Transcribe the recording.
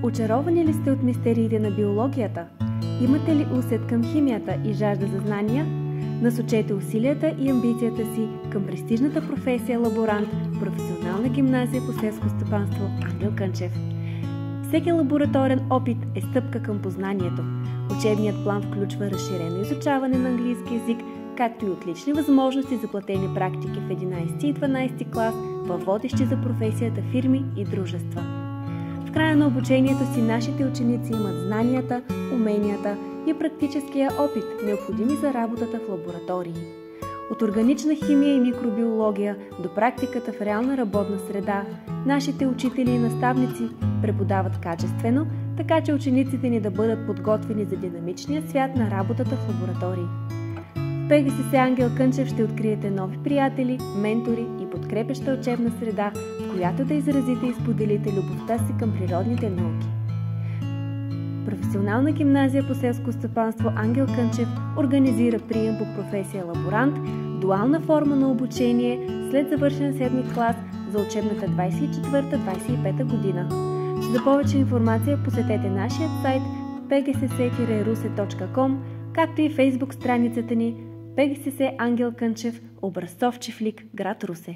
Очаровани ли сте от мистериите на биологията? Имате ли усет към химията и жажда за знания? Насочете усилията и амбицията си към престижната професия лаборант в Професионална гимназия по селско стопанство Ангел Кънчев. Всеки лабораторен опит е стъпка към познанието. Учебният план включва разширено изучаване на английски език, както и отлични възможности за платени практики в 11 и 12 клас във водещи за професията фирми и дружества. В края на обучението си нашите ученици имат знанията, уменията и практическия опит, необходими за работата в лаборатории. От органична химия и микробиология до практиката в реална работна среда, нашите учители и наставници преподават качествено, така че учениците ни да бъдат подготвени за динамичния свят на работата в лаборатории. В ПГСС Ангел Кънчев ще откриете нови приятели, ментори и подкрепяща учебна среда, в която да изразите и споделите любовта си към природните науки. Професионална гимназия по селско стопанство Ангел Кънчев организира прием по професия лаборант, дуална форма на обучение след завършен 7 клас за учебната 24-25 година. За повече информация посетете нашия сайт pgss-ruse.com, както и фейсбук страницата ни ПГСС Ангел Кънчев, образцов чифлик, град Русе.